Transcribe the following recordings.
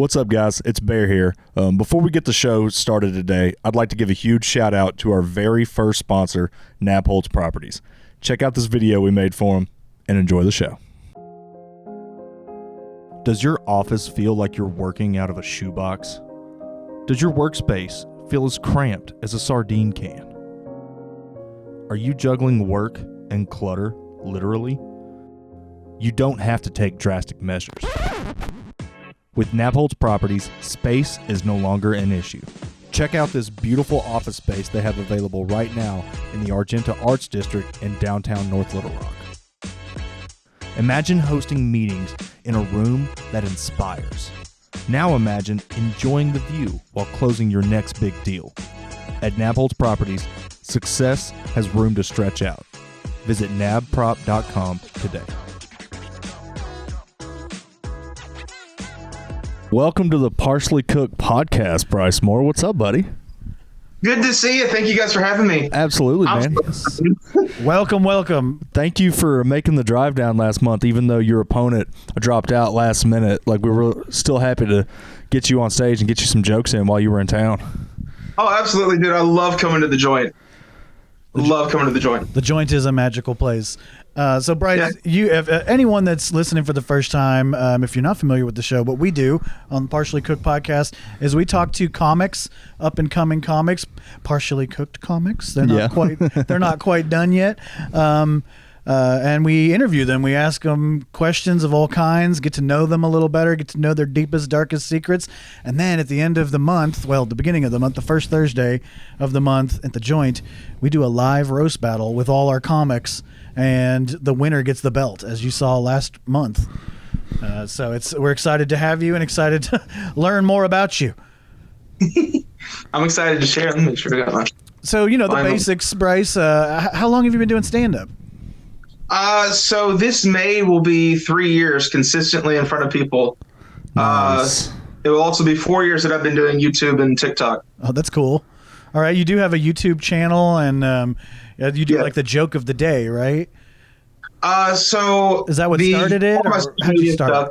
What's up, guys? It's Bair here. Before we get the show started today, I'd like to give a huge shout out to our very first sponsor, Nabholz Properties. Check out this video we made for them and enjoy the show. Does your office feel like you're working out of a shoebox? Does your workspace feel as cramped as a sardine can? Are you juggling work and clutter, literally? You don't have to take drastic measures. With Nabholz Properties, space is no longer an issue. Check out this beautiful office space they have available right now in the Argenta Arts District in downtown North Little Rock. Imagine hosting meetings in a room that inspires. Now imagine enjoying the view while closing your next big deal. At Nabholz Properties, success has room to stretch out. Visit nabprop.com today. Welcome to the Partially Cooked podcast, Bryce Moore. What's up, buddy? Good to see you. Thank you guys for having me. Absolutely, man. Welcome. Thank you for making the drive down last month, even though your opponent dropped out last minute. Like, we were still happy to get you on stage and get you some jokes in while you were in town. Oh, absolutely, dude. I love coming to the joint. The joint is a magical place. So, Bryce, you, if anyone that's listening for the first time, if you're not familiar with the show, what we do on the Partially Cooked podcast is we talk to comics, up and coming comics, partially cooked comics. They're not quite done yet. And we interview them. We ask them questions of all kinds, get to know them a little better, get to know their deepest, darkest secrets. And then at the end of the month, the beginning of the month, the first Thursday of the month at the joint, we do a live roast battle with all our comics, and the winner gets the belt, as you saw last month. So we're excited to have you and excited to learn more about you. I'm excited to share. Let me make sure I got mine. So, the basics, Bryce. How long have you been doing stand-up? So this May will be 3 years consistently in front of people. Nice. It will also be 4 years that I've been doing YouTube and TikTok. Oh, that's cool. All right, you do have a YouTube channel, and you do like the joke of the day, right? So is that what started it, or how did you start? Stuff,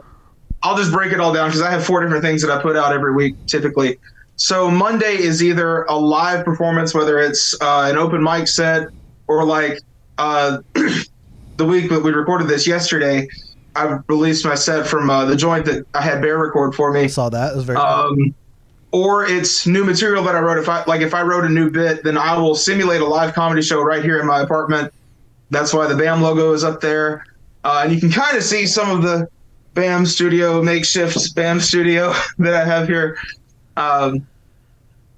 I'll just break it all down because I have 4 different things that I put out every week typically. So Monday is either a live performance, whether it's an open mic set or like the week that we recorded this yesterday, I released my set from the joint that I had Bair record for me. I saw that. It was very cool. Or it's new material that I wrote. If I wrote a new bit, then I will simulate a live comedy show right here in my apartment. That's why the BAM logo is up there. And you can kind of see some of the BAM studio, makeshift BAM studio that I have here. So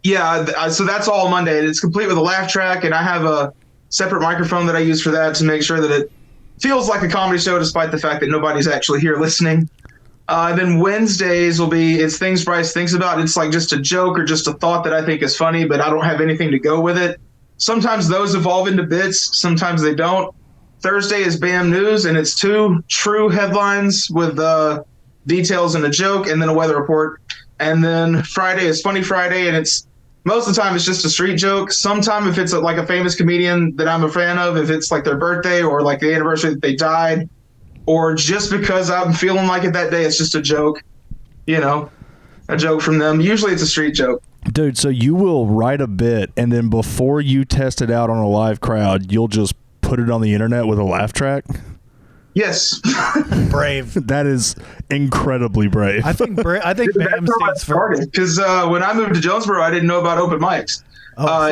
that's all Monday. It's complete with a laugh track, and I have a separate microphone that I use for that to make sure that it feels like a comedy show despite the fact that nobody's actually here listening. Then Wednesdays will be it's things Bryce thinks about. It's like just a joke or just a thought that I think is funny, but I don't have anything to go with it. Sometimes those evolve into bits. Sometimes they don't. Thursday is BAM News, and it's 2 true headlines with details and a joke, and then a weather report. And then Friday is Funny Friday, and it's most of the time it's just a street joke. Sometime if it's like a famous comedian that I'm a fan of, if it's like their birthday or like the anniversary that they died, or just because I'm feeling like it that day, it's just a joke, a joke from them. Usually it's a street joke. Dude, so you will write a bit, and then before you test it out on a live crowd, you'll just put it on the internet with a laugh track? Yes. Brave. That is incredibly brave. I think BAM stands for... Because when I moved to Jonesboro, I didn't know about open mics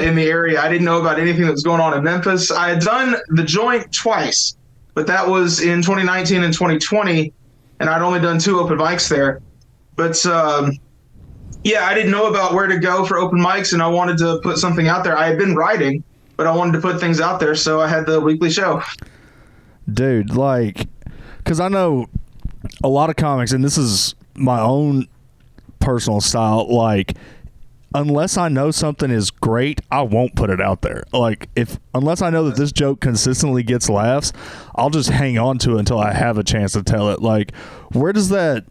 in the area. I didn't know about anything that was going on in Memphis. I had done the joint twice, but that was in 2019 and 2020, and I'd only done 2 open mics there. But, I didn't know about where to go for open mics, and I wanted to put something out there. I had been writing, but I wanted to put things out there, so I had the weekly show. Dude, because I know a lot of comics, and this is my own personal style, unless I know something is great, I won't put it out there. Unless I know that this joke consistently gets laughs, I'll just hang on to it until I have a chance to tell it. Where does that...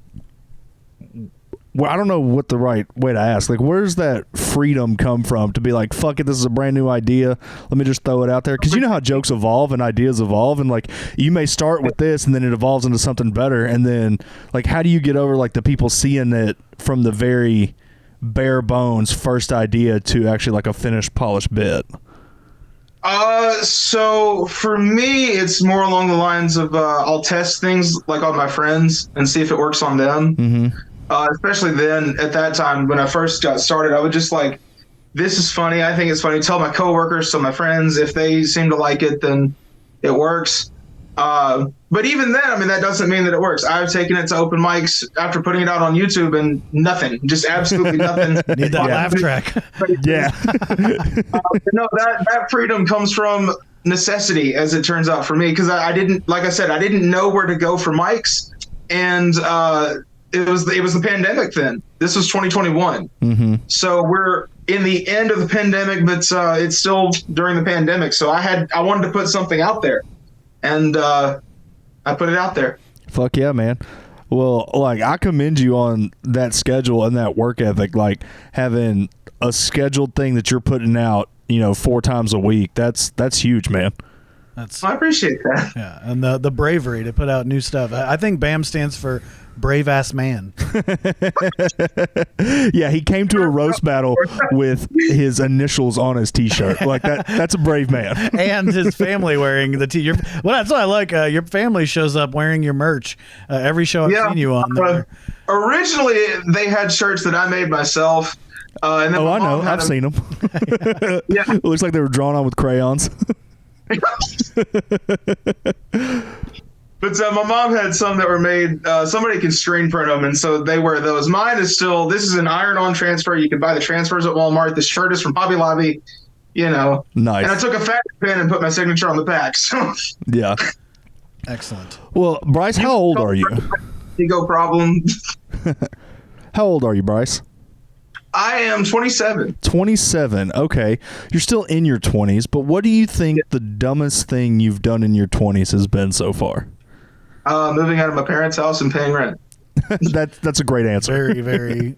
Well, I don't know what the right way to ask. Where does that freedom come from to be like, fuck it, this is a brand new idea. Let me just throw it out there. Because you know how jokes evolve and ideas evolve. And, you may start with this and then it evolves into something better. And then, how do you get over, the people seeing it from the very bare bones first idea to actually like a finished polished bit? So for me, it's more along the lines of I'll test things like on my friends and see if it works on them. Mm-hmm. Especially then at that time when I first got started, I would just like, this is funny. I think it's funny. Tell my coworkers, tell my friends. If they seem to like it, then it works. But even then, I mean, that doesn't mean that it works. I've taken it to open mics after putting it out on YouTube and nothing, just absolutely nothing. Need that laugh track. Yeah. No, that freedom comes from necessity, as it turns out for me, because I didn't, like I said, I didn't know where to go for mics, and it was the pandemic then. This was 2021, so we're in the end of the pandemic, but it's still during the pandemic. So I wanted to put something out there, and I put it out there. Fuck yeah, man. Well, like, I commend you on that schedule and that work ethic, like having a scheduled thing that you're putting out, 4 times a week. That's huge, man. I appreciate that. Yeah, and the bravery to put out new stuff. I think BAM stands for brave ass man. Yeah, he came to a roast battle with his initials on his t-shirt. Like that's a brave man. And his family wearing the t-shirt. Well, that's what I like. Your family shows up wearing your merch every show I've seen you on there. Originally, they had shirts that I made myself. And then I know. I've seen them. Yeah. It looks like they were drawn on with crayons. But my mom had some that were made, somebody can screen print them, and so they wear those. Mine is still, this is an iron-on transfer. You can buy the transfers at Walmart. The shirt is from Hobby Lobby, Nice. And I took a fabric pen and put my signature on the back. So. Yeah. Excellent. Well, Bryce, how old are you? Ego problem. How old are you, Bryce? I am 27. 27. Okay. You're still in your 20s, but what do you think the dumbest thing you've done in your 20s has been so far? Moving out of my parents' house and paying rent. That's a great answer. Very, very.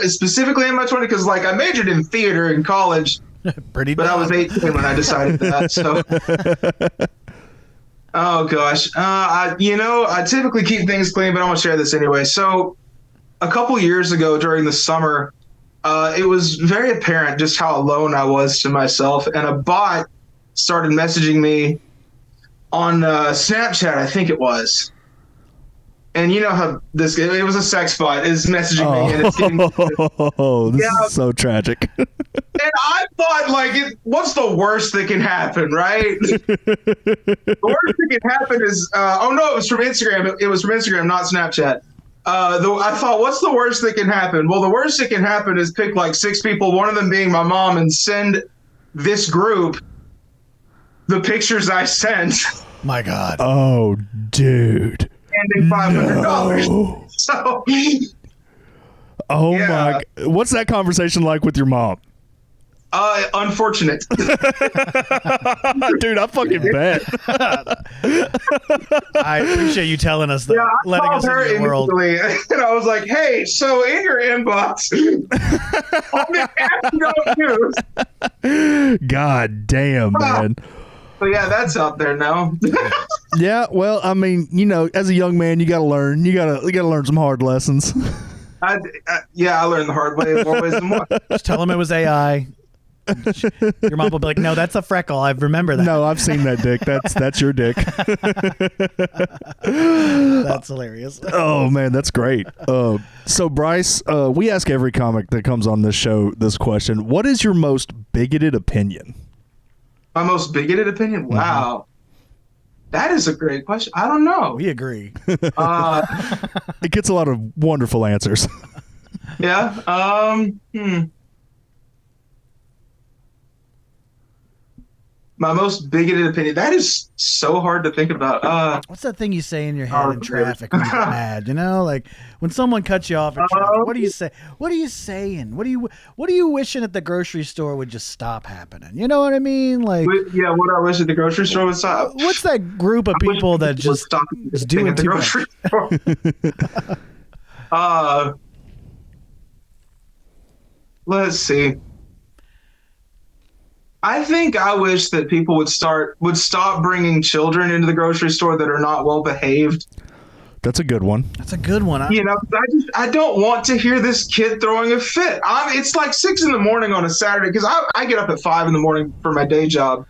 Specifically in my 20s, because like I majored in theater in college, Pretty but dumb. I was 18 when I decided that. So, oh gosh, I typically keep things clean, but I'm gonna share this anyway. So, a couple years ago during the summer, it was very apparent just how alone I was to myself, and a bot started messaging me on Snapchat, I think it was. And you know how it was a sex bot is messaging me, and it's getting, this is so tragic. And I thought, like, what's the worst that can happen, right? The worst that can happen is, it was from Instagram. It was from Instagram, not Snapchat. I thought, what's the worst that can happen? Well, the worst that can happen is pick like 6 people, one of them being my mom, and send this group the pictures I sent. My God. Oh, dude. And $500. No. So. Oh yeah. my! What's that conversation like with your mom? Unfortunate. Dude, I fucking bet. I appreciate you telling us that. Yeah, I letting called us her into your world. and I was like, "Hey, so in your inbox, on the app you don't use." God damn, man. So yeah, that's out there now. Yeah, well, I mean, as a young man, you got to learn. You got to learn some hard lessons. I learned the hard way more ways than one. Just tell him it was AI. Your mom will be like, "No, that's a freckle. I remember that." No, I've seen that dick. That's your dick. That's hilarious. Oh man, that's great. So Bryce, we ask every comic that comes on this show this question: what is your most bigoted opinion? My most bigoted opinion? Wow. That is a great question. I don't know. We agree. It gets a lot of wonderful answers. Yeah. My most bigoted opinion. That is so hard to think about. What's that thing you say in your head in traffic when you get mad? Like when someone cuts you off in traffic. What do you say? What are you saying? What are you wishing at the grocery store would just stop happening? You know what I mean? Like, yeah, what I wish at the grocery store would stop. What's that group of people that just stop doing at the too grocery much? store? Let's see. I think I wish that people would stop bringing children into the grocery store that are not well behaved. That's a good one. That's a good one. I don't want to hear this kid throwing a fit. It's like 6 a.m. on a Saturday because I get up at 5 a.m. for my day job.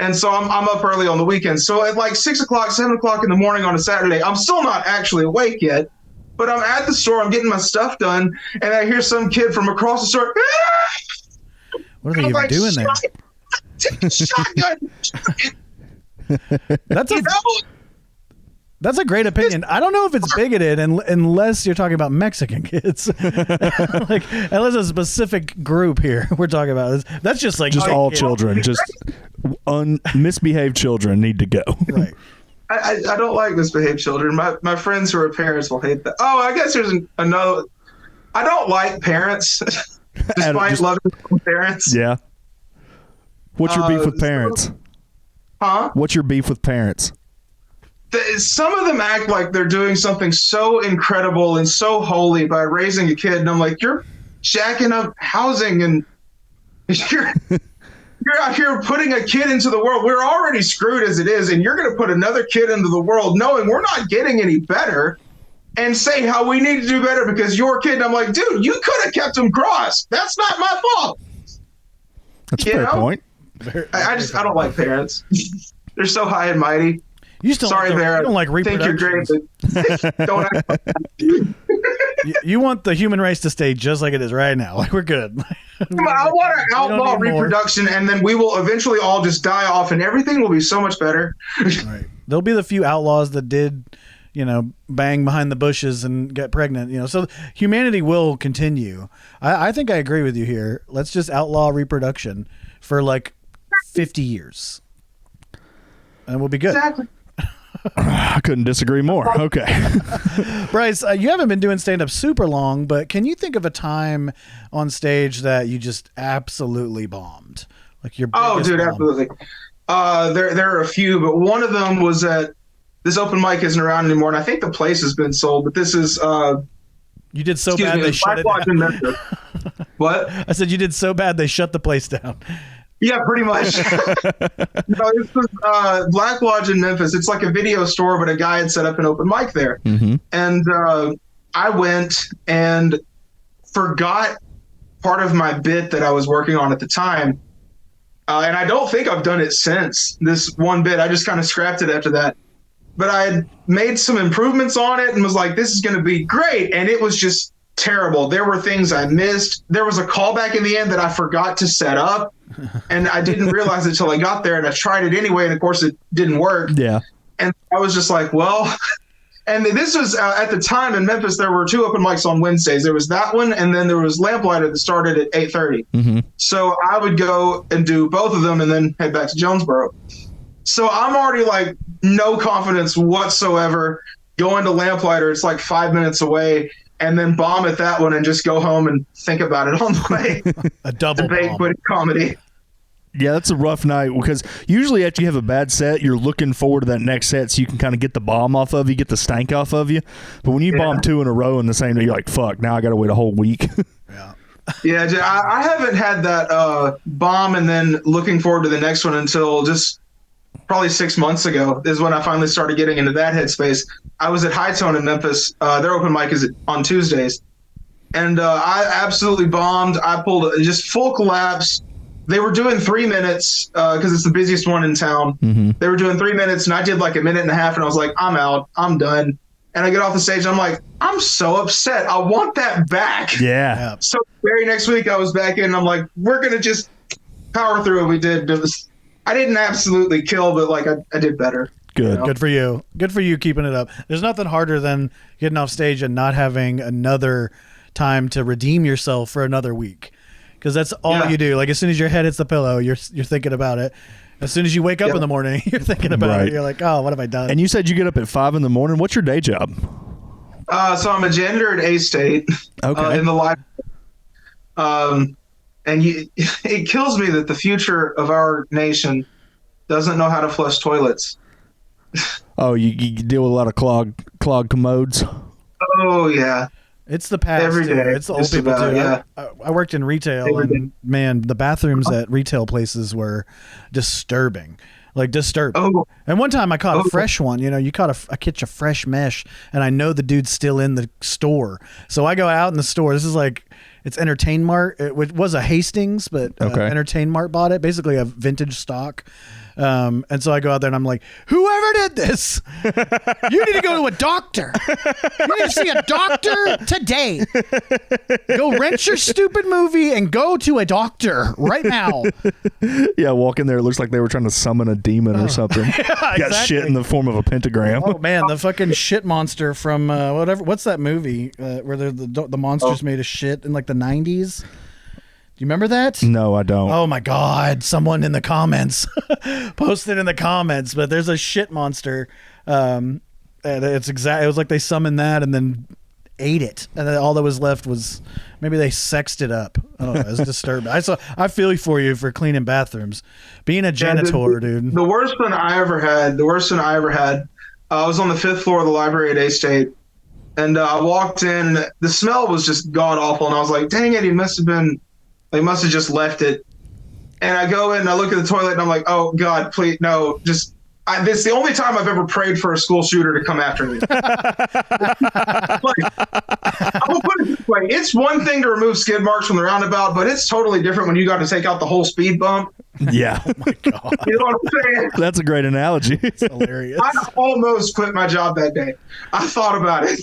And so I'm up early on the weekends. So at like 6 o'clock, 7 o'clock in the morning on a Saturday, I'm still not actually awake yet, but I'm at the store, I'm getting my stuff done, and I hear some kid from across the store. What are they even doing there? Take a shotgun. That's a great opinion. I don't know if it's bigoted unless you're talking about Mexican kids. Like, unless a specific group here we're talking about. That's just like just all children. Just misbehaved children need to go. Right. I don't like misbehaved children. My friends who are parents will hate that. Oh, I guess there's another. I don't like parents, despite loving parents. Yeah. What's your beef with parents? Huh? What's your beef with parents? Some of them act like they're doing something so incredible and so holy by raising a kid, and I'm like, you're jacking up housing, and you're out here putting a kid into the world. We're already screwed as it is, and you're going to put another kid into the world knowing we're not getting any better, and say how we need to do better because your kid. And I'm like, dude, you could have kept him crossed. That's not my fault. That's a fair point. I don't like parents. They're so high and mighty. You still Sorry, Bear. You don't like reproduction. Think you're great, but don't act like that. You want the human race to stay just like it is right now. Like, we're good. I want to outlaw reproduction, and then we will eventually all just die off, and everything will be so much better. Right. There'll be the few outlaws that did, bang behind the bushes and get pregnant. So humanity will continue. I think I agree with you here. Let's just outlaw reproduction for like 50 years, and we'll be good. Exactly. I couldn't disagree more. Okay. Bryce, you haven't been doing stand-up super long, but can you think of a time on stage that you just absolutely bombed? Like your biggest bomb? Absolutely. There are a few, but one of them was that this open mic isn't around anymore, and I think the place has been sold, but this is... you did so bad they shut it down. What? I said you did so bad they shut the place down. Yeah, pretty much. This was Black Lodge in Memphis. It's like a video store, but a guy had set up an open mic there. Mm-hmm. And I went and forgot part of my bit that I was working on at the time. And I don't think I've done it since, this one bit. I just kind of scrapped it after that. But I had made some improvements on it and was like, this is going to be great. And it was just terrible. There were things I missed. There was a callback in the end that I forgot to set up. And I didn't realize it until I got there, and I tried it anyway, and of course it didn't work. Yeah. And I was just like, well, and this was at the time in Memphis, there were 2 open mics on Wednesdays. There was that one, and then there was Lamplighter that started at 8:30. Mm-hmm. So I would go and do both of them and then head back to Jonesboro. So I'm already like no confidence whatsoever going to Lamplighter. It's like 5 minutes away. And then bomb at that one and just go home and think about it on the way. A double debate bomb. with comedy. Yeah, that's a rough night because usually after you have a bad set, you're looking forward to that next set so you can kind of get the bomb off of you, get the stank off of you. But when you bomb 2 in a row in the same day, you're like, fuck, now I got to wait a whole week. Yeah. Yeah, I haven't had that bomb and then looking forward to the next one until just probably 6 months ago is when I finally started getting into that headspace. I was at High Tone in Memphis. Their open mic is on Tuesdays. And I absolutely bombed. I pulled just full collapse. They were doing 3 minutes because it's the busiest one in town. Mm-hmm. They were doing 3 minutes, and I did like a minute and a half, and I was like, I'm out. I'm done. And I get off the stage, and I'm like, I'm so upset. I want that back. Yeah. So very next week, I was back in, and I'm like, we're going to just power through what we did. I didn't absolutely kill, but like I did better. Good. Good for you. Good for you keeping it up. There's nothing harder than getting off stage and not having another time to redeem yourself for another week. Because that's all you do. Like as soon as your head hits the pillow, you're thinking about it. As soon as you wake up in the morning, you're thinking about it. You're like, oh, what have I done? And you said you get up at 5 in the morning. What's your day job? So I'm a janitor at A-State in the library. And it kills me that the future of our nation doesn't know how to flush toilets. Oh, you deal with a lot of clogged commodes? Oh, yeah. It's the past. Every day. It's the old people too. Yeah. I worked in retail, and man, the bathrooms at retail places were disturbing. like disturbed. Oh. And one time I caught a fresh one. You know, I catch a fresh mesh, and I know the dude's still in the store. So I go out in the store. This is like, it's Entertain Mart. It was a Hastings, but Entertain Mart bought it. Basically a vintage stock. And so I go out there and I'm like, whoever did this, you need to go to a doctor. You need to see a doctor today. Go rent your stupid movie and go to a doctor right now. Yeah, walk in there. It looks like they were trying to summon a demon or something. Yeah, Got shit in the form of a pentagram. Oh man, the fucking shit monster from whatever. What's that movie where the monsters made of shit in like the 90s? Do you remember that? No, I don't. Oh my God! Someone in the comments posted in the comments, but there's a shit monster. And it's exact. It was like they summoned that and then ate it, and then all that was left was maybe they sexed it up. I don't know. It's disturbing. I feel for you for cleaning bathrooms, being a janitor, dude. The worst one I ever had. I was on the 5th floor of the library at A-State, and I walked in. The smell was just god awful, and I was like, "Dang it! They must have just left it." And I go in and I look at the toilet and I'm like, "Oh God, please no!" This is the only time I've ever prayed for a school shooter to come after me. I will put it this way: it's one thing to remove skid marks from the roundabout, but it's totally different when you got to take out the whole speed bump. Yeah. Oh my God. You know what I'm saying? That's a great analogy. It's hilarious. I almost quit my job that day. I thought about it.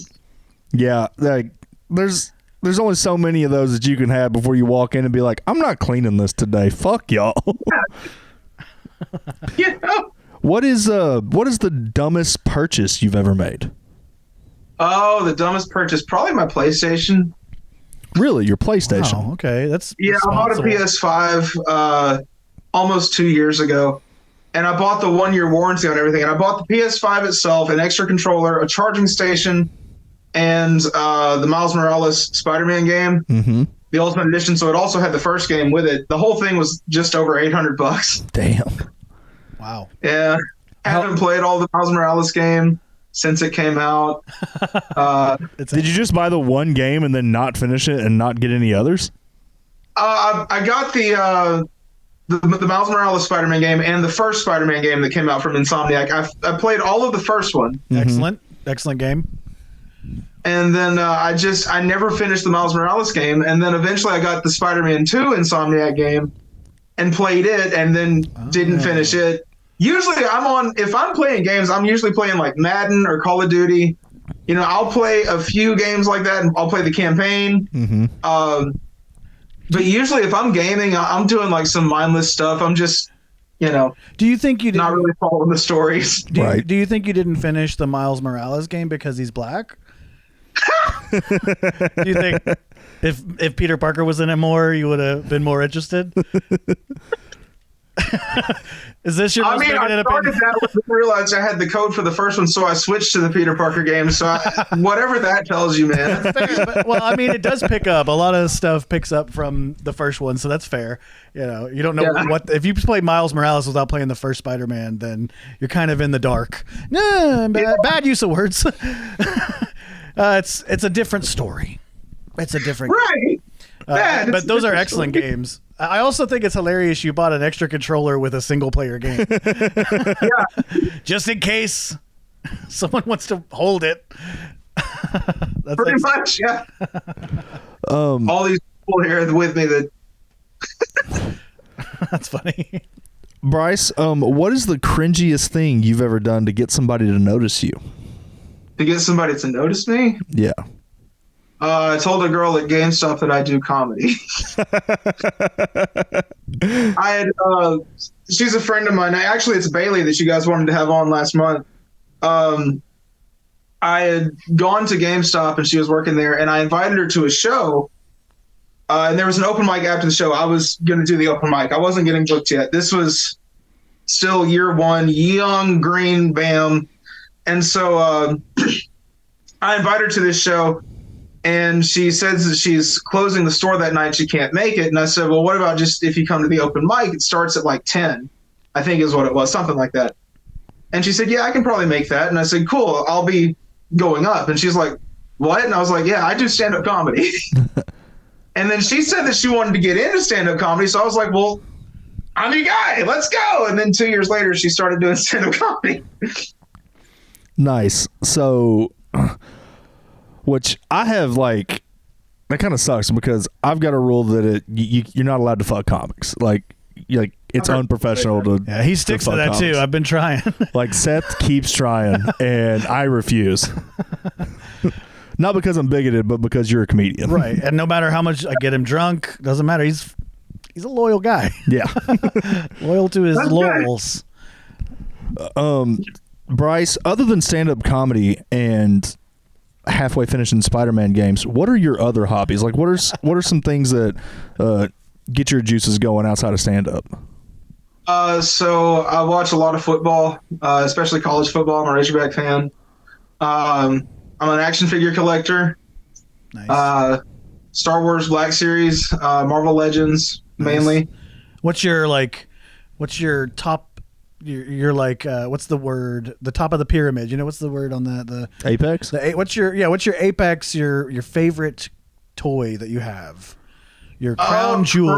Yeah, like there's only so many of those that you can have before you walk in and be like, I'm not cleaning this today. Fuck y'all. Yeah. What is the dumbest purchase you've ever made? Oh, the dumbest purchase, probably my PlayStation. Really, your PlayStation? Oh, okay, that's I bought a PS5 almost 2 years ago, and I bought the 1-year warranty on everything. And I bought the PS5 itself, an extra controller, a charging station, and the Miles Morales Spider-Man game, the Ultimate Edition. So it also had the first game with it. The whole thing was just over $800. Damn. wow. Yeah, haven't played all the Miles Morales game since it came out. Did you just buy the one game and then not finish it and not get any others? I got the Miles Morales Spider-Man game and the first Spider-Man game that came out from Insomniac. I played all of the first one. Excellent game. And then I never finished the Miles Morales game. And then eventually I got the Spider-Man 2 Insomniac game and played it and then didn't finish it. Usually if I'm playing games, I'm usually playing like Madden or Call of Duty. You know, I'll play a few games like that and I'll play the campaign. But usually if I'm gaming, I'm doing like some mindless stuff. I'm just, do you think you didn't, not really following the stories. Do you think you didn't finish the Miles Morales game because he's black? Do you think if Peter Parker was in it more, you would have been more interested? Is this your most I started that when I realized I had the code for the first one, so I switched to the Peter Parker game. So whatever that tells you, man. Fair, but, well, I mean, it does pick up. A lot of stuff picks up from the first one, so that's fair. You know, you don't know what if you play Miles Morales without playing the first Spider-Man, then you're kind of in the dark. No, bad use of words. It's a different story. It's a different right. But those are excellent games. I also think it's hilarious you bought an extra controller with a single player game. Just in case someone wants to hold it. That's pretty much, yeah. All these people here with me that that's funny. Bryce, what is the cringiest thing you've ever done to get somebody to notice you? To get somebody to notice me? Yeah. I told a girl at GameStop that I do comedy. She's a friend of mine. Actually, it's Bailey that you guys wanted to have on last month. I had gone to GameStop and she was working there, and I invited her to a show. And there was an open mic after the show. I was going to do the open mic. I wasn't getting booked yet. This was still year one, young, green, bam. And so I invited her to this show. And she says that she's closing the store that night. She can't make it. And I said, well, what about just if you come to the open mic? It starts at like 10, I think is what it was, something like that. And she said, yeah, I can probably make that. And I said, cool, I'll be going up. And she's like, what? And I was like, yeah, I do stand-up comedy. And then she said that she wanted to get into stand-up comedy. So I was like, well, I'm your guy. Let's go. And then 2 years later, she started doing stand-up comedy. Nice. So, which I have like, that kind of sucks because I've got a rule that you're not allowed to fuck comics. Like it's unprofessional to. Yeah, he sticks to that comics. too. I've been trying. Like Seth keeps trying, and I refuse. Not because I'm bigoted, but because you're a comedian, Right? And no matter how much I get him drunk, doesn't matter. He's a loyal guy. Yeah, Loyal to his That's laurels. Bryce. Other than stand-up comedy and halfway finishing Spider-Man games, what are your other hobbies? Like, what are some things that get your juices going outside of stand-up? So I watch a lot of football, especially college football. I'm a Razorback fan. I'm an action figure collector. Nice. Star Wars Black Series, Marvel Legends mainly. What's your top? You're like what's the word? The top of the pyramid. You know what's the word on that? The Apex. What's your apex? Your favorite toy that you have? Your crown jewel.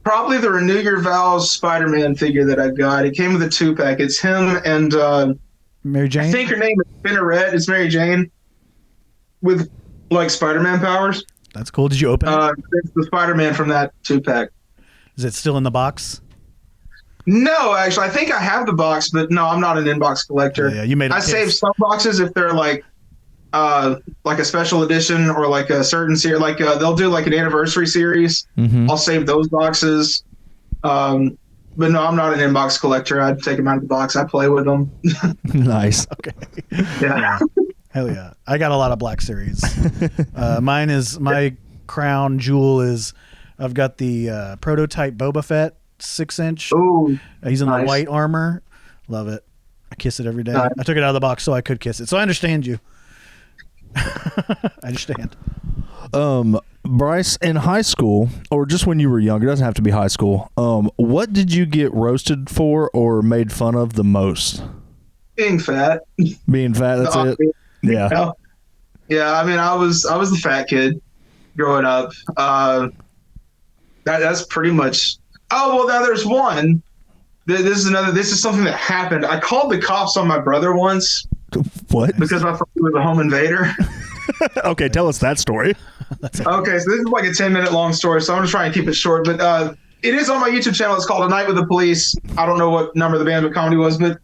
Probably the Renew Your Vows Spider-Man figure that I've got. It came with a 2-pack. It's him and Mary Jane. I think her name is Spinneret. It's Mary Jane with like Spider-Man powers. That's cool. Did you open it? It's the Spider-Man from that 2-pack. Is it still in the box? No, actually, I think I have the box, but no, I'm not an inbox collector. Yeah, you made. I save some boxes if they're like a special edition or like a certain series. Like they'll do like an anniversary series. Mm-hmm. I'll save those boxes. But no, I'm not an inbox collector. I take them out of the box. I play with them. Nice. Okay. Yeah. Hell yeah. I got a lot of Black Series. Mine is my crown jewel is I've got the prototype Boba Fett 6-inch. Ooh, He's in the nice. white armor. Love it. I kiss it every day. Nice. I took it out of the box so I could kiss it. So I understand you. I understand. Bryce, in high school, or just when you were younger, it doesn't have to be high school, what did you get roasted for or made fun of the most? Being fat. Being fat, that's it? Yeah. Yeah, I mean, I was the fat kid growing up. That's pretty much. Oh well, now there's one. This is something that happened. I called the cops on my brother once. What? Because I thought he was a home invader. Okay, tell us that story. Okay, so this is like a 10-minute long story, so I'm just trying to keep it short. But it is on my YouTube channel. It's called A Night with the Police. I don't know what number the Bandwidth Comedy was, but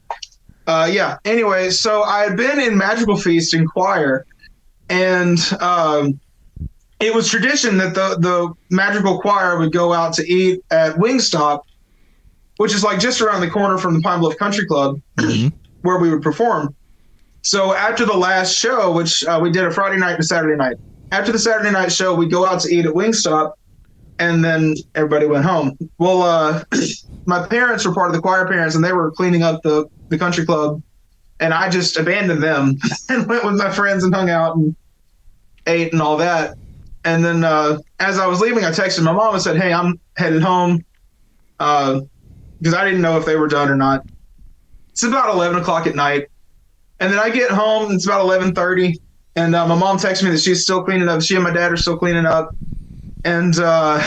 yeah. Anyway, so I had been in Magical Feast in choir, and it was tradition that the Magical Choir would go out to eat at Wingstop, which is like just around the corner from the Pine Bluff Country Club, where we would perform. So after the last show, which we did a Friday night and a Saturday night, after the Saturday night show, we'd go out to eat at Wingstop, and then everybody went home. Well, my parents were part of the choir parents, and they were cleaning up the country club, and I just abandoned them and went with my friends and hung out and ate and all that. And then as I was leaving, I texted my mom and said, "Hey, I'm headed home," because I didn't know if they were done or not. It's about 11 o'clock at night. And then I get home, it's about 11:30, and my mom texts me that she's still cleaning up. She and my dad are still cleaning up. And I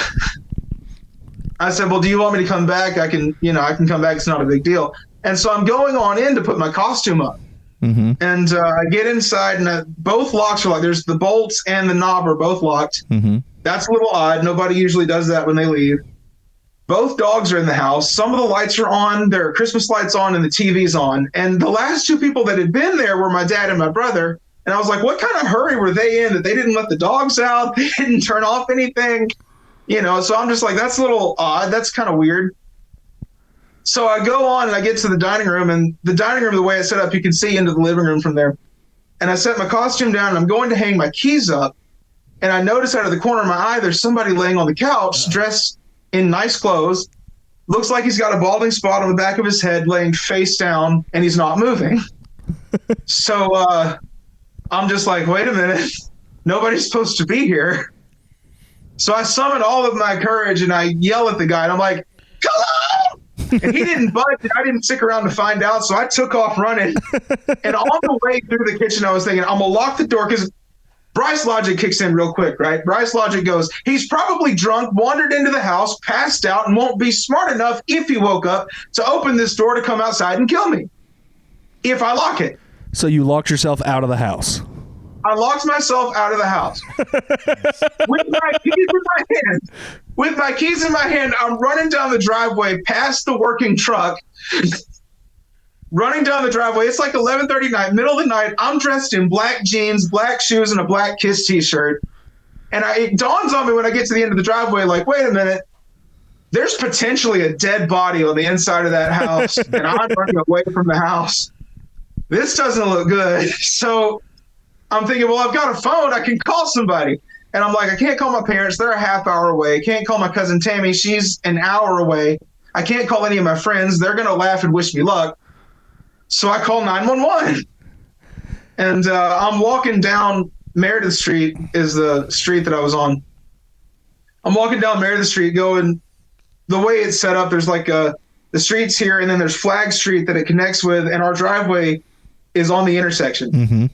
said, well, do you want me to come back? I can come back. It's not a big deal. And so I'm going on in to put my costume up. Mm-hmm. And I get inside, and both locks are locked. There's the bolts and the knob are both locked. Mm-hmm. That's a little odd. Nobody usually does that when they leave. Both dogs are in the house. Some of the lights are on. There are Christmas lights on and the TV's on. And the last two people that had been there were my dad and my brother. And I was like, what kind of hurry were they in that they didn't let the dogs out? They didn't turn off anything, So I'm just like, that's a little odd. That's kind of weird. So I go on and I get to the dining room, and the dining room, the way it's set up, you can see into the living room from there. And I set my costume down, and I'm going to hang my keys up. And I notice out of the corner of my eye, there's somebody laying on the couch dressed in nice clothes, looks like he's got a balding spot on the back of his head, laying face down, and he's not moving. So I'm just like, wait a minute, nobody's supposed to be here. So I summon all of my courage and I yell at the guy, and I'm like, hello! And he didn't budge, and I didn't stick around to find out, so I took off running. And on the way through the kitchen, I was thinking, I'm going to lock the door, because Bryce logic kicks in real quick, right? Bryce logic goes, he's probably drunk, wandered into the house, passed out, and won't be smart enough if he woke up to open this door to come outside and kill me if I lock it. So you locked yourself out of the house. I locked myself out of the house with my keys in my hand. With my keys in my hand, I'm running down the driveway past the working truck. Running down the driveway, it's like 11:30 night, middle of the night. I'm dressed in black jeans, black shoes, and a black Kiss t-shirt. And it dawns on me when I get to the end of the driveway, like, wait a minute, there's potentially a dead body on the inside of that house, and I'm running away from the house. This doesn't look good. So I'm thinking, well, I've got a phone. I can call somebody. And I'm like, I can't call my parents. They're a half hour away. I can't call my cousin Tammy. She's an hour away. I can't call any of my friends. They're going to laugh and wish me luck. So I call 911. And I'm walking down Meredith Street is the street that I was on. I'm walking down Meredith Street going, the way it's set up, there's like the streets here, and then there's Flag Street that it connects with, and our driveway is on the intersection. Mm-hmm.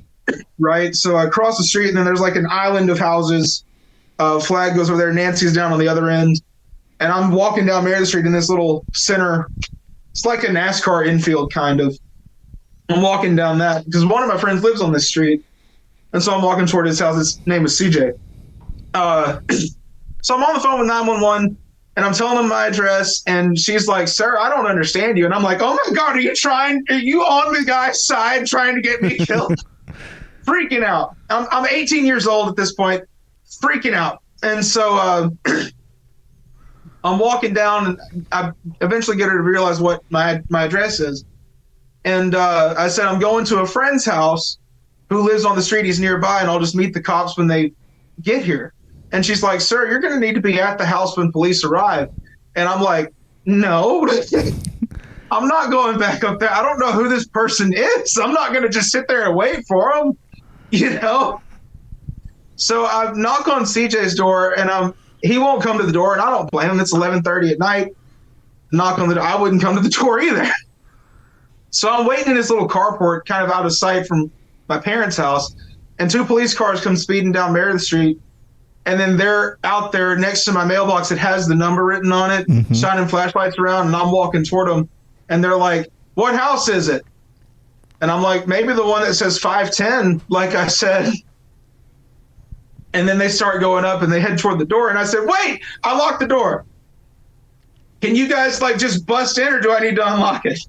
Right? So I cross the street, and then there's like an island of houses. Flag goes over there. Nancy's down on the other end. And I'm walking down Meredith Street in this little center. It's like a NASCAR infield, kind of. I'm walking down that because one of my friends lives on this street. And so I'm walking toward his house. His name is CJ. So I'm on the phone with 911, and I'm telling them my address. And she's like, sir, I don't understand you. And I'm like, oh, my God, are you on the guy's side trying to get me killed? Freaking out. I'm 18 years old at this point, freaking out. And so I'm walking down, and I eventually get her to realize what my address is. And I said, I'm going to a friend's house who lives on the street. He's nearby, and I'll just meet the cops when they get here. And she's like, sir, you're going to need to be at the house when police arrive. And I'm like, no, I'm not going back up there. I don't know who this person is. I'm not going to just sit there and wait for him. You know, so I knock on CJ's door, and he won't come to the door, and I don't blame him. It's 11:30 at night. Knock on the door. I wouldn't come to the door either. So I'm waiting in this little carport, kind of out of sight from my parents' house, and two police cars come speeding down Meredith Street, and then they're out there next to my mailbox that has the number written on it, mm-hmm. shining flashlights around, and I'm walking toward them, and they're like, "What house is it?" And I'm like, maybe the one that says 510, like I said. And then they start going up, and they head toward the door. And I said, wait, I locked the door. Can you guys like just bust in, or do I need to unlock it?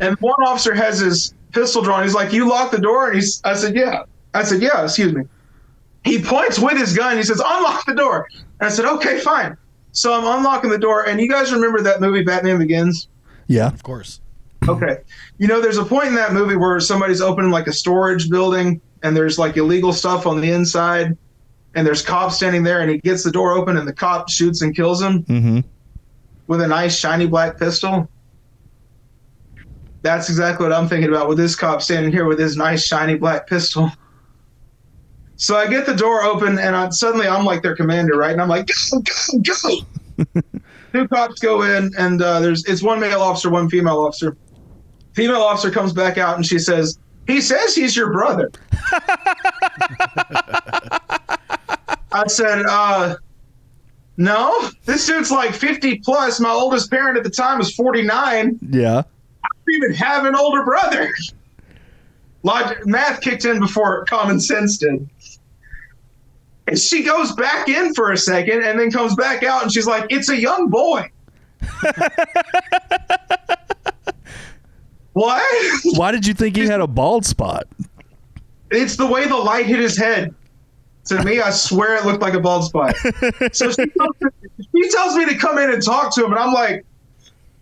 And one officer has his pistol drawn. He's like, you locked the door? And I said, yeah. I said, yeah, excuse me. He points with his gun. He says, unlock the door. And I said, okay, fine. So I'm unlocking the door. And you guys remember that movie, Batman Begins? Yeah, of course. Okay. You know, there's a point in that movie where somebody's opening like a storage building, and there's like illegal stuff on the inside, and there's cops standing there, and he gets the door open, and the cop shoots and kills him mm-hmm. with a nice shiny black pistol. That's exactly what I'm thinking about with this cop standing here with his nice shiny black pistol. So I get the door open, and suddenly I'm like their commander, right? And I'm like, go, go, go. Two cops go in, and it's one male officer, one female officer. Female officer comes back out, and she says, he says he's your brother. I said, no, this dude's like 50 plus. My oldest parent at the time was 49. Yeah. I don't even have an older brother. Math kicked in before common sense did. And she goes back in for a second and then comes back out, and she's like, it's a young boy. What? Why did you think he had a bald spot? It's the way the light hit his head. To me, I swear it looked like a bald spot. So she tells me to come in and talk to him, and I'm like,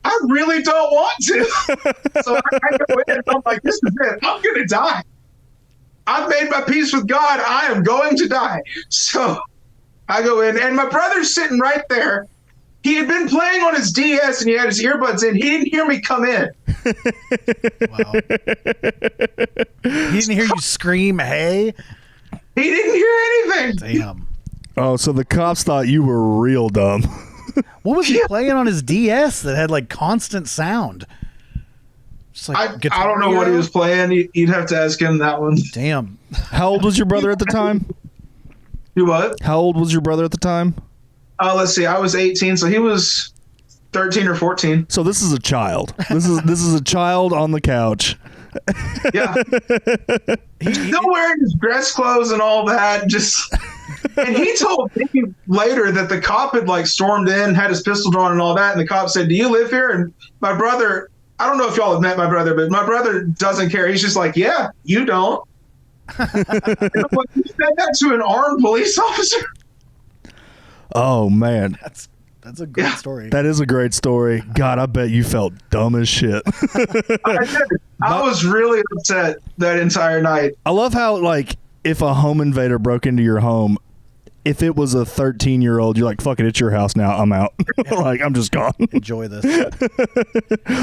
I really don't want to. So I go in, and I'm like, this is it. I'm going to die. I've made my peace with God. I am going to die. So I go in, and my brother's sitting right there. He had been playing on his DS, and he had his earbuds in. He didn't hear me come in. Wow. He didn't hear you scream, hey? He didn't hear anything. Damn. Oh, so the cops thought you were real dumb. What was he playing on his DS that had like constant sound? I don't know what he was playing. You'd have to ask him that one. Damn. How old was your brother at the time? You what? How old was your brother at the time? Let's see. I was 18, so he was 13 or 14. So this is a child. This is a child on the couch. Yeah. He's still wearing his dress clothes and all that. And he told me later that the cop had like stormed in, had his pistol drawn and all that. And the cop said, "Do you live here?" And my brother, I don't know if y'all have met my brother, but my brother doesn't care. He's just like, "Yeah, you don't." And I'm like, you said that to an armed police officer? Oh man, that's a great story. That is a great story. God, I bet you felt dumb as shit. I was really upset that entire night. I love how, like, if a home invader broke into your home, if it was a 13-year-old, you're like, fuck it, it's your house now. I'm out. Like, I'm just gone. Enjoy this.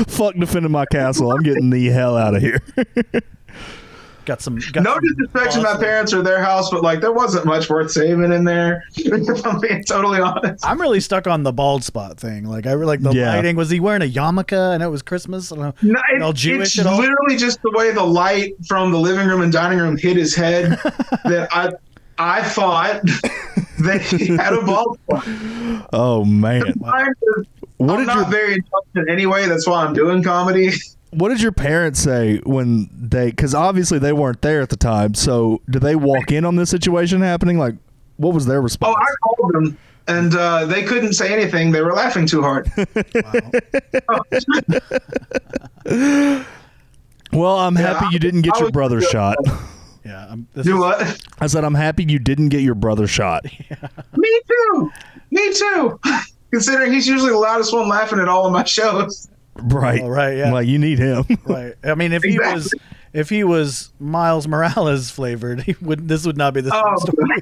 Fuck defending my castle. I'm getting the hell out of here. Got no disrespect to my parents or their house, but like there wasn't much worth saving in there. If I'm being totally honest. I'm really stuck on the bald spot thing. Like I really like the lighting. Was he wearing a yarmulke and it was Christmas? I don't know. No, all Jewish it's at all? literally just the way the light from the living room and dining room hit his head that I thought that he had a bald spot. Oh man. I'm not very intelligent anyway. That's why I'm doing comedy. What did your parents say when because obviously they weren't there at the time, so did they walk in on this situation happening? Like, what was their response? Oh, I called them, and they couldn't say anything. They were laughing too hard. Well, I'm happy you didn't get your brother shot. Yeah. What? I said, I'm happy you didn't get your brother shot. Yeah. Me too. Considering he's usually the loudest one laughing at all of my shows. Right. Oh, right. Yeah. Like, you need him. Right. I mean, if he was Miles Morales flavored, this would not be the same story.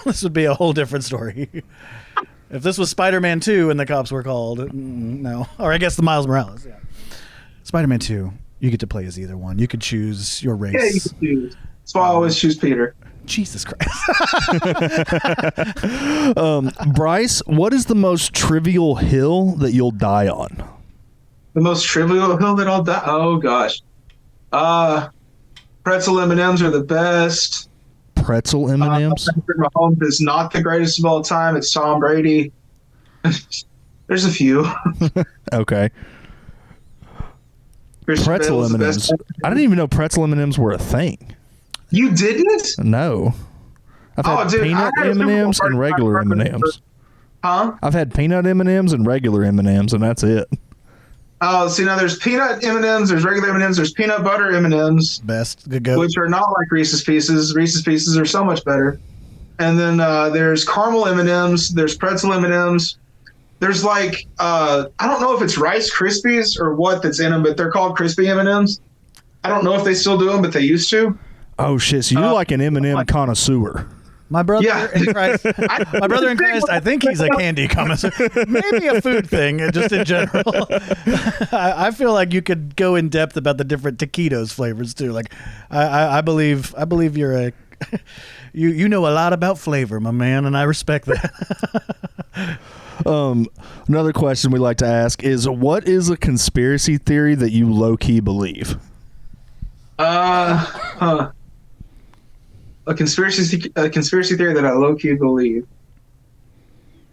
This would be a whole different story. If this was Spider-Man 2 and the cops were called, no. Or I guess the Miles Morales. Yeah. Spider-Man 2, you get to play as either one. You could choose your race. Yeah, you can choose. That's why I always choose Peter. Jesus Christ. Bryce, what is the most trivial hill that you'll die on? The most trivial hill that I'll die? Oh, gosh. Pretzel M&Ms are the best. Pretzel M&Ms? Patrick Mahomes is not the greatest of all time. It's Tom Brady. There's a few. Okay. Pretzel M&Ms. I didn't even know pretzel M&Ms were a thing. You didn't? No. I've had peanut M&Ms and regular M&Ms. Huh? I've had peanut M&Ms and regular M&Ms, and that's it. Oh, see, now there's peanut M&Ms, there's regular M&Ms, there's peanut butter M&Ms. Best. Good go. Which are not like Reese's Pieces. Reese's Pieces are so much better. And then there's caramel M&Ms, there's pretzel M&Ms. There's like, I don't know if it's Rice Krispies or what that's in them, but they're called crispy M&Ms. I don't know if they still do them, but they used to. Oh, shit. So you're like an M&M connoisseur. My brother in Christ, I think he's a candy connoisseur. Maybe a food thing, just in general. I feel like you could go in depth about the different taquitos flavors too. Like, I believe you're you know a lot about flavor, my man, and I respect that. Another question we like to ask is, what is a conspiracy theory that you low-key believe? A conspiracy theory that I low-key believe.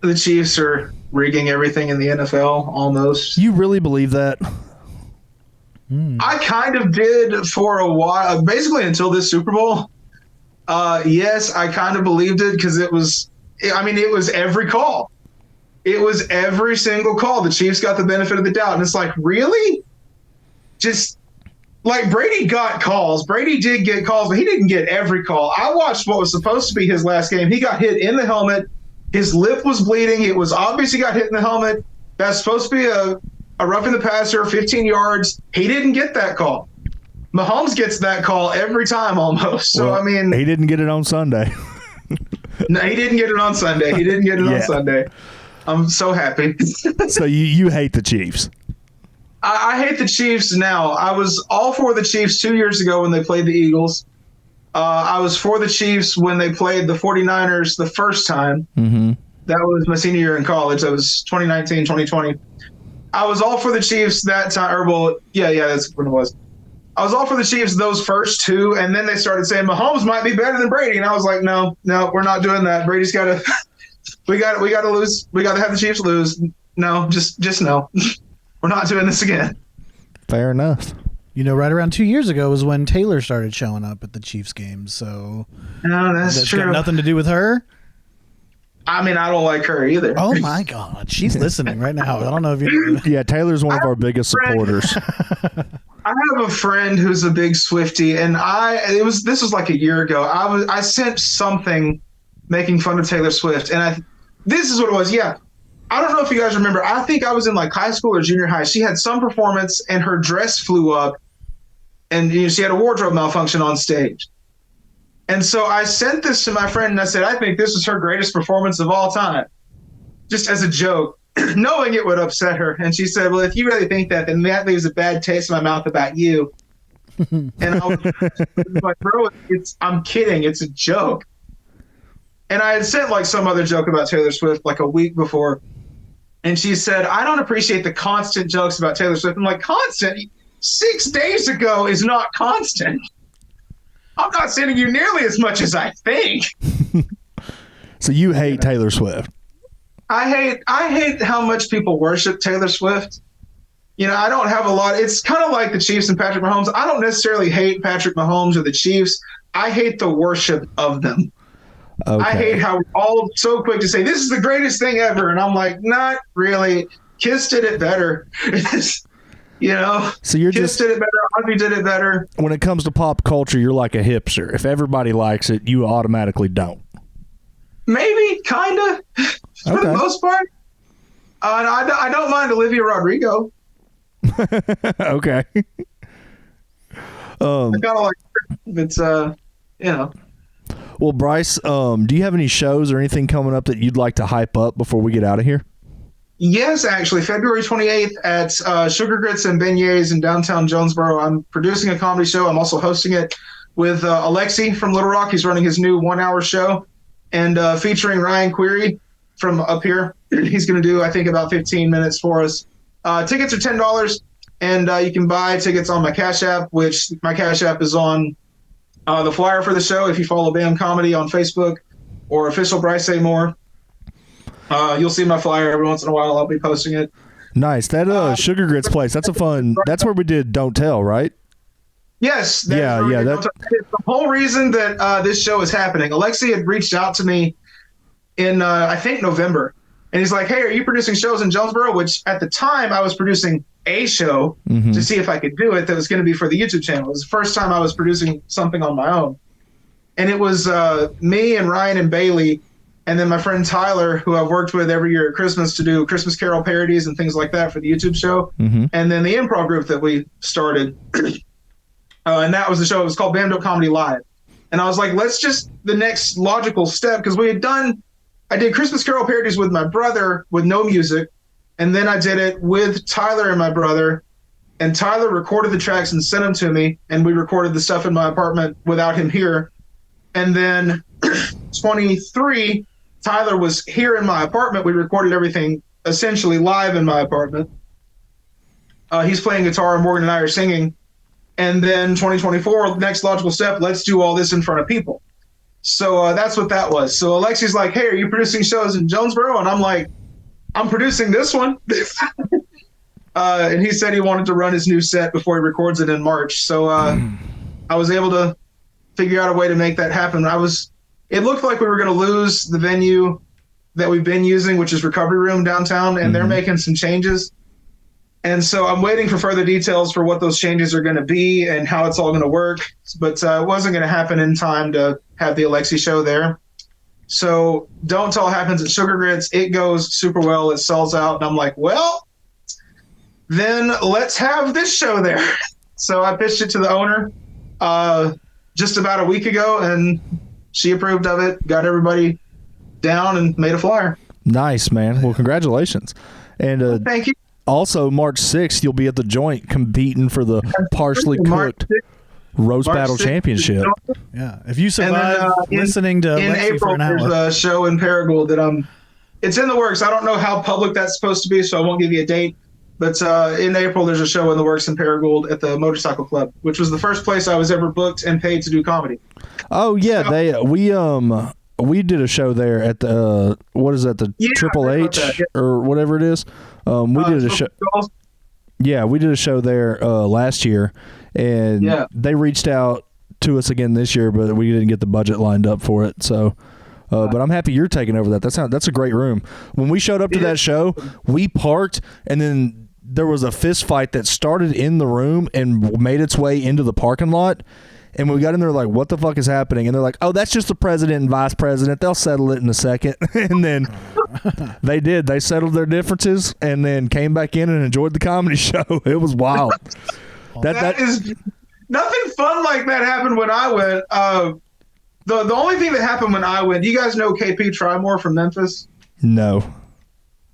The Chiefs are rigging everything in the NFL, almost. You really believe that? I kind of did for a while, basically until this Super Bowl. Yes, I kind of believed it because it was every call. It was every single call. The Chiefs got the benefit of the doubt. And it's like, really? Just... Like, Brady got calls. Brady did get calls, but he didn't get every call. I watched what was supposed to be his last game. He got hit in the helmet. His lip was bleeding. It was obvious he got hit in the helmet. That's supposed to be a roughing the passer, 15 yards. He didn't get that call. Mahomes gets that call every time almost. So, well, he didn't get it on Sunday. No, he didn't get it on Sunday. He didn't get it on Sunday. I'm so happy. So you hate the Chiefs? I hate the Chiefs now. I was all for the Chiefs 2 years ago when they played the Eagles. I was for the Chiefs when they played the 49ers the first time. Mm-hmm. That was my senior year in college. That was 2019, 2020. I was all for the Chiefs that time. Or well, yeah, that's when it was. I was all for the Chiefs those first two, and then they started saying Mahomes might be better than Brady, and I was like, no, we're not doing that. Brady's got to, we got to lose. We got to have the Chiefs lose. No, just no. We're not doing this again. Fair enough. You know, right around 2 years ago was when Taylor started showing up at the Chiefs games. So no, that's true. Got nothing to do with her. I mean, I don't like her either. Oh my God, she's listening right now. I don't know if you know. Yeah, Taylor's one of our biggest supporters. I have a friend who's a big Swiftie, and this was like a year ago. I sent something making fun of Taylor Swift, and this is what it was. Yeah, I don't know if you guys remember. I think I was in like high school or junior high. She had some performance, and her dress flew up, and she had a wardrobe malfunction on stage. And so I sent this to my friend, and I said, I think this was her greatest performance of all time, just as a joke, knowing it would upset her. And she said, well, if you really think that, then that leaves a bad taste in my mouth about you. And I was like, bro, I'm kidding. It's a joke. And I had sent like some other joke about Taylor Swift like a week before. And she said, I don't appreciate the constant jokes about Taylor Swift. I'm like, constant? 6 days ago is not constant. I'm not sending you nearly as much as I think. So you hate Taylor Swift? I hate how much people worship Taylor Swift. You know, I don't have a lot. It's kind of like the Chiefs and Patrick Mahomes. I don't necessarily hate Patrick Mahomes or the Chiefs. I hate the worship of them. Okay. I hate how we're all so quick to say, this is the greatest thing ever. And I'm like, not really. Kiss did it better. You know, so you're Kiss did it better. Audrey did it better. When it comes to pop culture, you're like a hipster. If everybody likes it, you automatically don't. Maybe, kind of, for the most part. And I don't mind Olivia Rodrigo. Okay. I kind of like her. It's, you know. Well, Bryce, do you have any shows or anything coming up that you'd like to hype up before we get out of here? Yes, actually, February 28th at Sugar Grits and Beignets in downtown Jonesboro. I'm producing a comedy show. I'm also hosting it with Alexi from Little Rock. He's running his new 1 hour show and featuring Ryan Query from up here. He's going to do, I think, about 15 minutes for us. Tickets are $10, and you can buy tickets on my Cash App, which my Cash App is on the flyer for the show. If you follow BAM Comedy on Facebook or official Bryce Moore. You'll see my flyer every once in a while. I'll be posting it. Nice. That Sugar Grits place, that's that's where we did Don't Tell, right? Yes. Yeah. It's the whole reason that this show is happening. Alexi had reached out to me in, I think, November. And he's like, hey, are you producing shows in Jonesboro? Which at the time I was producing a show to see if I could do it that was going to be for the YouTube channel. It was the first time I was producing something on my own. And it was me and Ryan and Bailey. And then my friend Tyler, who I've worked with every year at Christmas to do Christmas Carol parodies and things like that for the YouTube show. And then the improv group that we started. And that was the show. It was called Bam Comedy Live. And I was like, let's just the next logical step. Because I did Christmas Carol parodies with my brother with no music. And then I did it with Tyler and my brother. And Tyler recorded the tracks and sent them to me. And we recorded the stuff in my apartment without him here. And then 23... Tyler was here in my apartment. We recorded everything essentially live in my apartment. He's playing guitar and Morgan and I are singing. And then 2024, next logical step, let's do all this in front of people. So that's what that was. So Alexi's like, hey, are you producing shows in Jonesboro? And I'm like, I'm producing this one. And he said he wanted to run his new set before he records it in March. So I was able to figure out a way to make that happen. It looked like we were going to lose the venue that we've been using, which is Recovery Room downtown, and they're making some changes. And so I'm waiting for further details for what those changes are going to be and how it's all going to work. But it wasn't going to happen in time to have the Alexi show there. So Don't Tell happens at Sugar Grits. It goes super well. It sells out. And I'm like, well, then let's have this show there. So I pitched it to the owner just about a week ago, and she approved of it, got everybody down, and made a flyer. Nice, man. Well, congratulations. And thank you. Also, March 6th, you'll be at the Joint competing for the Partially Cooked Roast Battle Championship. Yeah. If you survive listening to in Lexi April, for an hour. there's a show in Paragould that it's in the works. I don't know how public that's supposed to be, so I won't give you a date. But in April, there's a show in the works in Paragould at the Motorcycle Club, which was the first place I was ever booked and paid to do comedy. Oh yeah, we did a show there at the Triple H or whatever it is. We did a show. Yeah, we did a show there last year, and they reached out to us again this year, but we didn't get the budget lined up for it. So, but I'm happy you're taking over that. That's a great room. When we showed up to that show, we parked, and then there was a fist fight that started in the room and made its way into the parking lot. And we got in there like, what the fuck is happening? And they're like, oh, that's just the president and vice president. They'll settle it in a second. And then they did. They settled their differences and then came back in and enjoyed the comedy show. It was wild. that is nothing fun like that happened when I went. The only thing that happened when I went, you guys know KP Trymore from Memphis? No.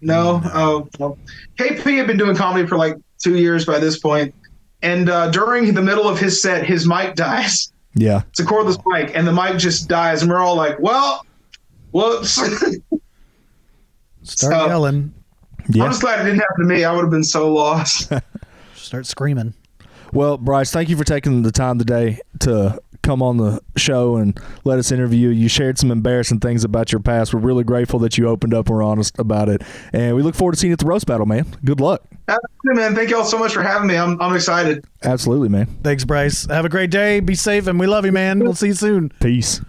Well, KP had been doing comedy for like 2 years by this point. And during the middle of his set, his mic dies. Yeah. It's a cordless mic, and the mic just dies. And we're all like, well, whoops. Start yelling. Yeah. I'm just glad it didn't happen to me. I would have been so lost. Start screaming. Well, Bryce, thank you for taking the time today to come on the show and let us interview you. You shared some embarrassing things about your past. We're really grateful that you opened up and were honest about it. And we look forward to seeing you at the roast battle, man. Good luck. Absolutely, man. Thank you all so much for having me. I'm excited. Absolutely, man. Thanks, Bryce. Have a great day. Be safe, and we love you, man. We'll see you soon. Peace.